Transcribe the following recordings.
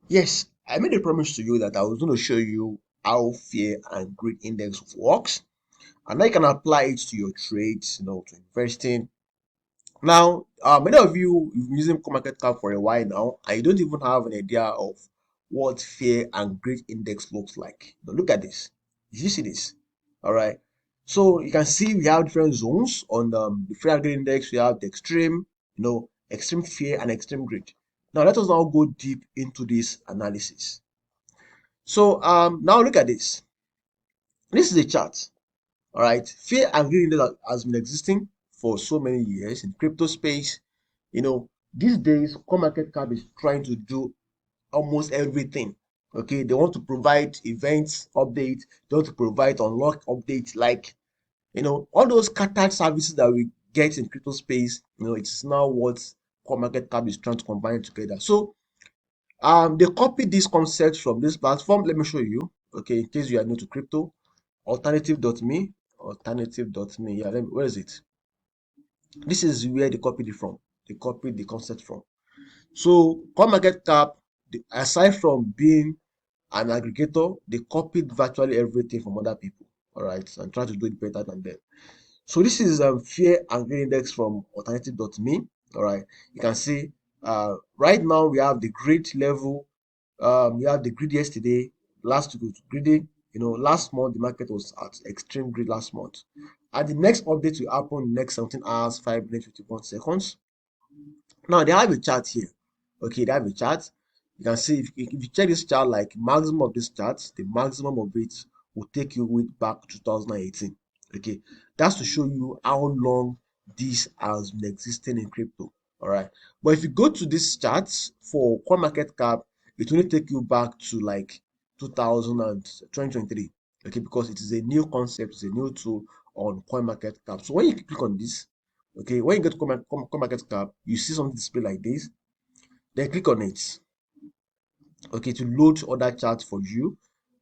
Yes, I made a promise to you that I was going to show you how fear and greed index works, and now you can apply it to your trades, to investing. Now, many of you you've been using CoinMarketCap for a while now, and you don't even have an idea of what fear and greed index looks like. Now, look at this. You see this? All right. So you can see we have different zones on the fear and greed index. We have the extreme, extreme fear and extreme greed. Now let us now go deep into this analysis. So now look at this. This is a chart. All right. Fear and greed index has been existing for so many years in crypto space. These days, CoinMarketCap is trying to do almost everything. Okay, they want to provide events updates, they want to provide unlock updates, like all those scattered services that we get in crypto space. It's now what CoinMarketCap is trying to combine together. So they copied this concept from this platform. Let me show you. Okay, in case you are new to crypto, alternative.me, alternative.me. Yeah, where is it? This is where they copied it from. They copied the concept from. So CoinMarketCap, aside from being an aggregator, they copied virtually everything from other people. All right, and try to do it better than them. So this is fear and greed index from alternative.me. All right, you can see right now we have the grid level. We have the grid yesterday. Last week was greedy. Last month the market was at extreme grid last month. And the next update will happen in the next 17 hours, 5 minutes, 51 seconds. Now they have a chart here. Okay, they have a chart. You can see if you check this chart, like maximum of this chart, the maximum of it will take you with back to 2018. Okay, that's to show you how long this has been existing in crypto. All right, but if you go to this chart for CoinMarketCap, it will only take you back to like 2000 and 2023. Okay, because it is a new concept, it's a new tool on CoinMarketCap. So when you click on this, okay, when you get to CoinMarketCap, you see something display like this. Then click on it. Okay, to load other charts for you.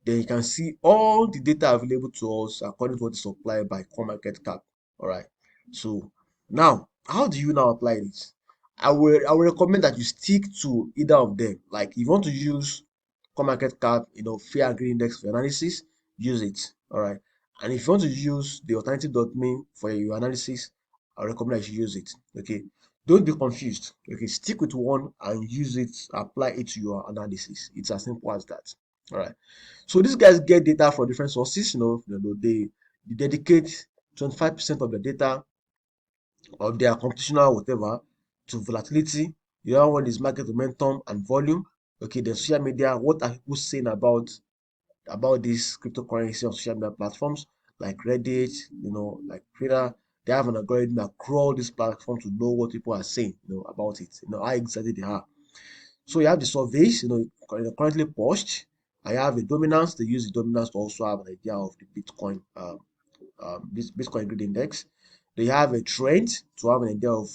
Then you can see all the data available to us according to what is supplied by CoinMarketCap. All right. So now, how do you now apply this? I will recommend that you stick to either of them. Like if you want to use CoinMarketCap, fair and greed index for analysis, use it. All right. And if you want to use the alternative.me for your analysis, I recommend that you use it. Okay. Don't be confused. Okay, stick with one and use it, apply it to your analysis. It's as simple as that. All right. So these guys get data from different sources. They dedicate 25% of the data of their computational whatever to volatility. The other one is market momentum and volume. Okay, then social media. What are people saying about this cryptocurrency on social media platforms like Reddit, like Twitter? They have an algorithm that crawl this platform to know what people are saying, about it, how excited they are. So you have the surveys, currently pushed. I have the dominance. They use the dominance to also have an idea of the Bitcoin, this Bitcoin grid index. They have a trend to have an idea of,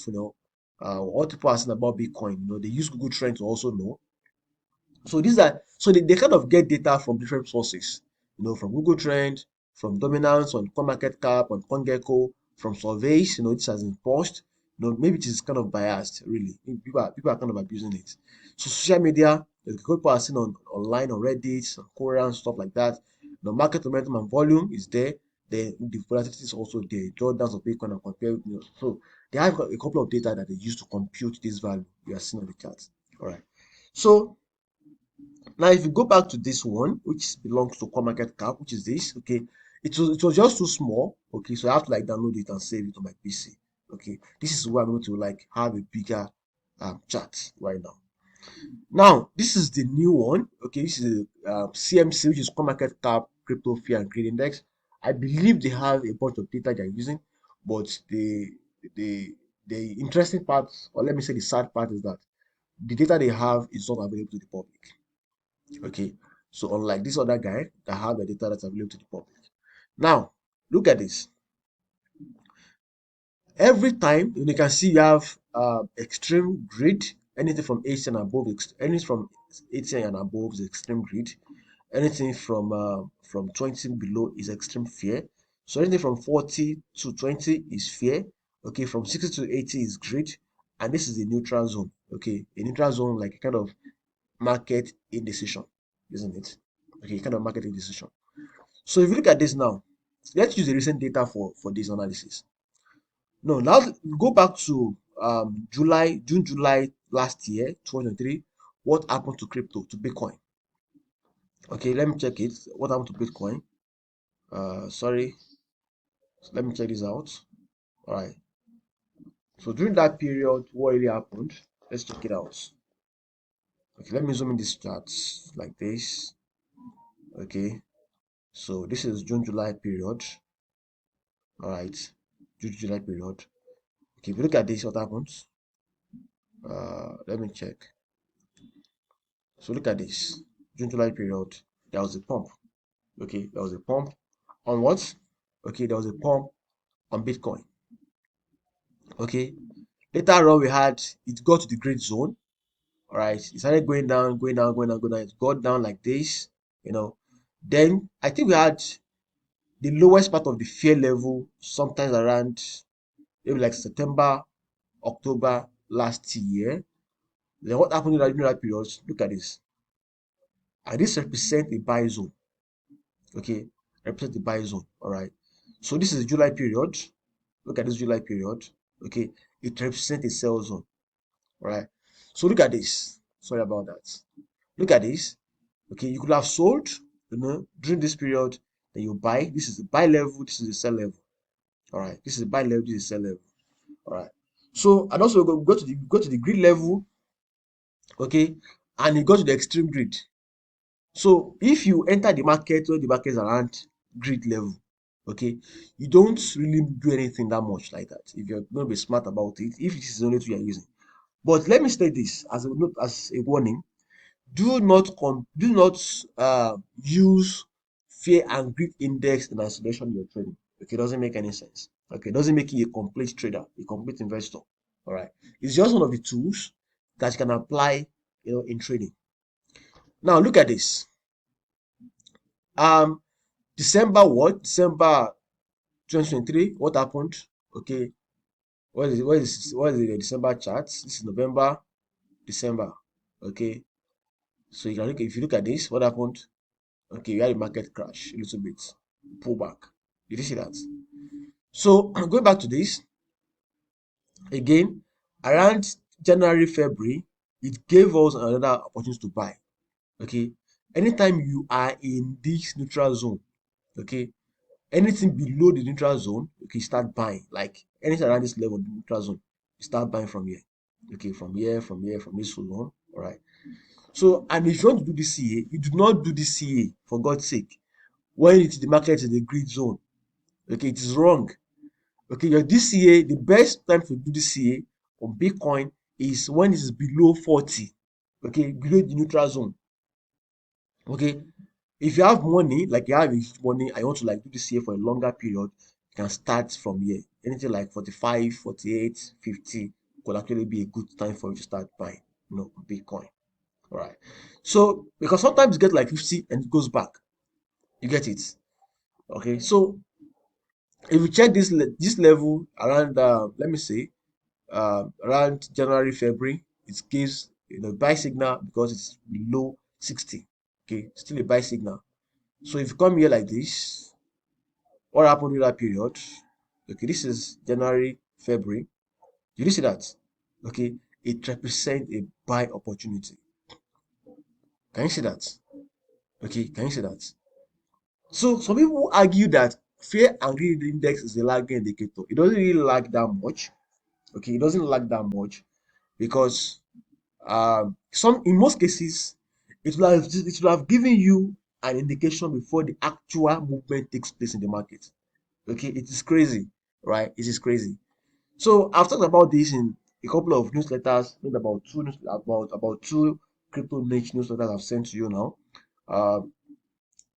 what people are saying about Bitcoin. They use Google Trend to also know. So they kind of get data from different sources, from Google Trend, from dominance on CoinMarketCap, on CoinGecko, from surveys, this has been pushed. Maybe it is kind of biased, really. People are kind of abusing it. So social media, the people are seeing online on Reddit, on Quora and stuff like that. Market momentum and volume is there. The volatility is also there. Drawdowns of Bitcoin and compare, so they have a couple of data that they use to compute this value you are seeing on the chart. All right. So now, if you go back to this one, which belongs to CoinMarketCap, which is this, okay, it was just too small, okay, so I have to like download it and save it on my PC, okay. This is why I'm going to like have a bigger chart right now. Now, this is the new one, okay. This is CMC, which is CoinMarketCap Crypto Fear and Greed Index. I believe they have a bunch of data they're using, but the the interesting part, or let me say the sad part, is that the data they have is not available to the public. Okay, so unlike this other guy that have the data that's available to the public. Now, look at this. Every time you can see you have extreme grid, anything from 80 and above, anything from 80 and above is extreme grid. Anything from 20 below is extreme fear. So anything from 40 to 20 is fear. Okay, from 60 to 80 is grid, and this is a neutral zone. Okay, a neutral zone like kind of market indecision, isn't it? Okay, kind of market indecision. So if you look at this now, let's use the recent data for this analysis. No, now go back to June, July last year, 2023. What happened to crypto, to Bitcoin? Okay, let me check it. What happened to Bitcoin? Sorry, let me check this out. All right. So during that period, what really happened? Let's check it out. Okay, let me zoom in this chart like this. Okay, so this is June, July period. All right, June, July period. Okay, if you look at this, what happens? Let me check. So look at this. June, July period. There was a pump. Okay, there was a pump on what? Okay, there was a pump on Bitcoin. Okay, later on we had it got to the great zone. All right, it started going down, going down, going down, going down. It got down like this, you know. Then I think we had the lowest part of the fear level sometimes around maybe like September, October last year. Then what happened during that period? Look at this. And this represents a buy zone. Okay, represent the buy zone. All right. So this is the July period. Look at this July period. Okay, it represents a sell zone. All right. So look at this. Sorry about that. Look at this. Okay, you could have sold, during this period. Then you buy. This is the buy level. This is the sell level. All right. This is the buy level. This is the sell level. All right. So and also go to the grid level. Okay, and you go to the extreme grid. So if you enter the market when the market is around grid level, okay, you don't really do anything that much like that if you're going to be smart about it, if this is the only tool you're using. But let me state this as a note, as a warning: do not use fear and greed index in isolation in your trading. Okay, it doesn't make any sense. Okay, it doesn't make you a complete trader, a complete investor. All right, it's just one of the tools that you can apply, in trading. Now look at this. Um, December what? December 2023. What happened? Okay, what is the December chart? This is November, December. Okay, so you can look, if you look at this, what happened? Okay, we had a market crash a little bit, pull back. Did you see that? So going back to this again, around January, February, it gave us another opportunity to buy. Okay, anytime you are in this neutral zone, okay, anything below the neutral zone, okay, start buying. Like anything around this level, the neutral zone, you start buying from here. Okay, from here, from this zone. All right. So, and if you want to do this CA, you do not do this CA for God's sake when it's the market in the grid zone. Okay, it is wrong. Okay, your DCA, the best time to do DCA on Bitcoin is when it is below 40. Okay, below the neutral zone. Okay, if you have money, like you have money, I want to like do DCA for a longer period, you can start from here. Anything like 45, 48, 50 could actually be a good time for you to start buying, Bitcoin. All right. So, because sometimes you get like 50 and it goes back. You get it. Okay. So, if you check this level around, let me say, around January, February, it gives buy signal because it's below 60. Okay, still a buy signal. So if you come here like this, what happened in that period? Okay, this is January, February. Did you see that? Okay, it represents a buy opportunity. Can you see that? Okay, can you see that? So some people argue that fear and greed index is a lagging indicator. It doesn't really lag that much. Okay, it doesn't lag that much because some in most cases it will have given you an indication before the actual movement takes place in the market. Okay, it is crazy, right? It is crazy. So I've talked about this in a couple of newsletters, maybe about two crypto niche newsletters I've sent to you now. uh,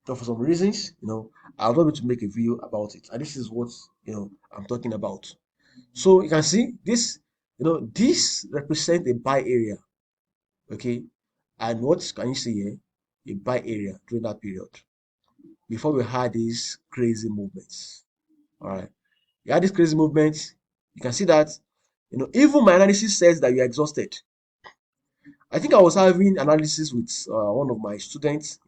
so for some reasons, I'll not be able to make a video about it, and this is what I'm talking about. So you can see this, this represents a buy area. Okay, and what can you see here? A buy area during that period before we had these crazy movements. All right, you had these crazy movements. You can see that, even my analysis says that you're exhausted. I think I was having analysis with one of my students.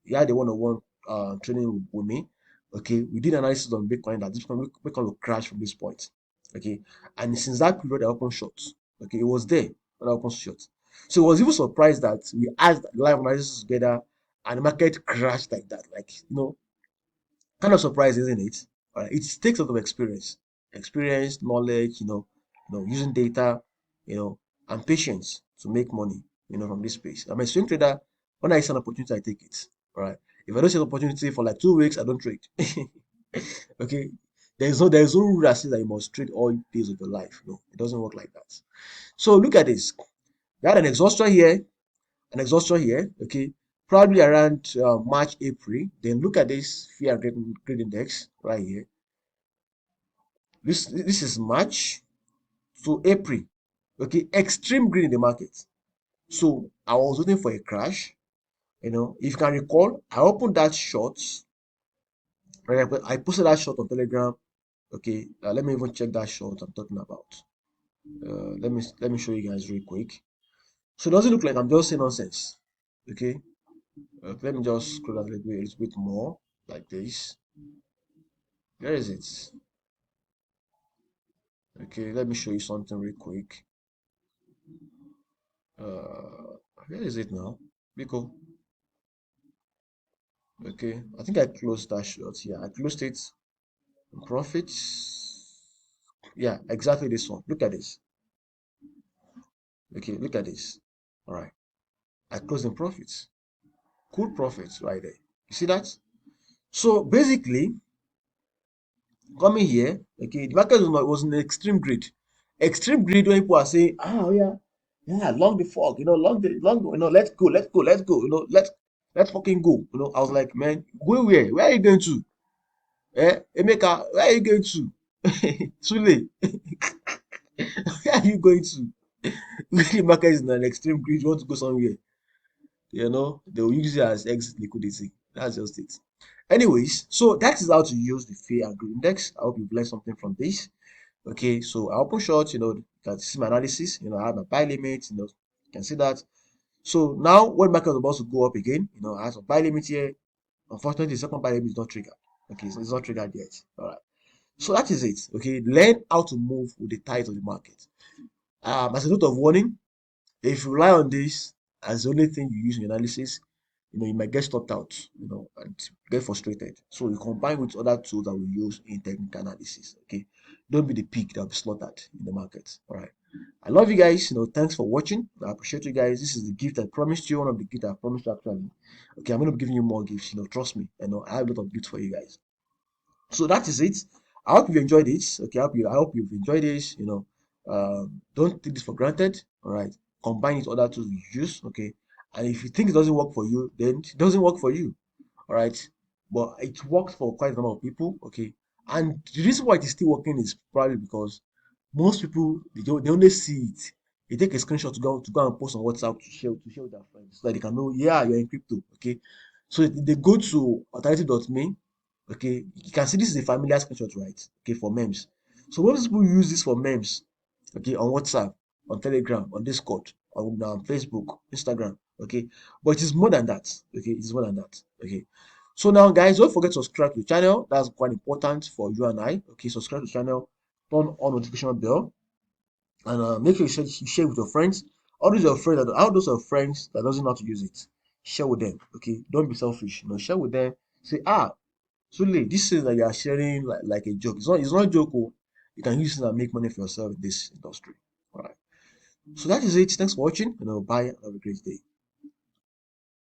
He had a one-on-one training with me. Okay, we did analysis on Bitcoin that this Bitcoin will crash from this point. Okay, and since that period, I opened short. Okay, it was there when I opened short. So I was even surprised that we had live analysis together and the market crashed like that. Like, kind of surprising, isn't it? All right. It takes a lot of experience, knowledge, using data, and patience to make money, from this space. I'm a swing trader. When I see an opportunity, I take it. All right. If I don't see an opportunity for like 2 weeks, I don't trade. Okay. There's no rule that says that you must trade all days of your life. No, it doesn't work like that. So look at this. We had an exhaustion here, okay, probably around March, April. Then look at this fear and greed index right here. This is March to April, okay, extreme greed in the market. So I was waiting for a crash. If you can recall, I opened that short. Right, I posted that short on Telegram. Okay, let me even check that short I'm talking about. Let me show you guys real quick. So it doesn't look like I'm just saying nonsense. Okay, let me just scroll that a little bit more like this. Where is it? Okay, let me show you something real quick. Uh, where is it now? Because okay, I think I closed that short. Yeah, I closed it. Profits. Yeah, exactly this one. Look at this. Okay, look at this. All right, I closed in profits. Cool profits right there. You see that? So basically, coming here, okay, the market was in extreme greed. Extreme greed when people are saying, oh yeah, yeah, long the fog, long, let's go, let's fucking go. I was like, man, go where? Where are you going to? Emeka, where are you going to? Sule, where are you going to? When the market is in an extreme greed, you want to go somewhere, they'll use it as exit liquidity. That's just it. Anyways, so that is how to use the fear and greed index. I hope you've learned something from this. Okay, so I open short, you can see my analysis, I have my buy limit, you can see that. So now when market is about to go up again, I have some buy limit here. Unfortunately, the second buy limit is not triggered. Okay, so it's not triggered yet. All right. So that is it. Okay, learn how to move with the tide of the market. As a note of warning, if you rely on this as the only thing you use in your analysis, you might get stopped out, and get frustrated. So you combine with other tools that we use in technical analysis. Okay. Don't be the pig that will be slaughtered in the market. All right. I love you guys. Thanks for watching. I appreciate you guys. This is the gift I promised you, one of the gifts I promised you actually. Okay, I'm gonna be giving you more gifts, trust me. I have a lot of gifts for you guys. So that is it. I hope you enjoyed this. Okay, I hope you've enjoyed this. Don't take this for granted. All right, combine it with other tools you use. Okay, and if you think it doesn't work for you, then it doesn't work for you. All right, but it works for quite a number of people. Okay, and the reason why it is still working is probably because most people they only see it. They take a screenshot to go and post on WhatsApp to share with their friends so that they can know, yeah, you're in crypto. Okay, so they go to alternative.me. Okay, you can see this is a familiar screenshot, right? Okay, for memes. So most people use this for memes. Okay, on WhatsApp, on Telegram, on Discord, on Facebook, Instagram. Okay, but it is more than that. Okay, it is more than that. Okay, so now guys, don't forget to subscribe to the channel. That's quite important for you and I. Okay, subscribe to the channel, turn on notification bell, and make sure you share with your friends. All those your friends that doesn't know how to use it, share with them. Okay, don't be selfish. Share with them. Say, Sule, this is that you are sharing like a joke. It's not a joke. Oh. You can use it and make money for yourself in this industry. All right. So that is it. Thanks for watching. Bye. Have a great day.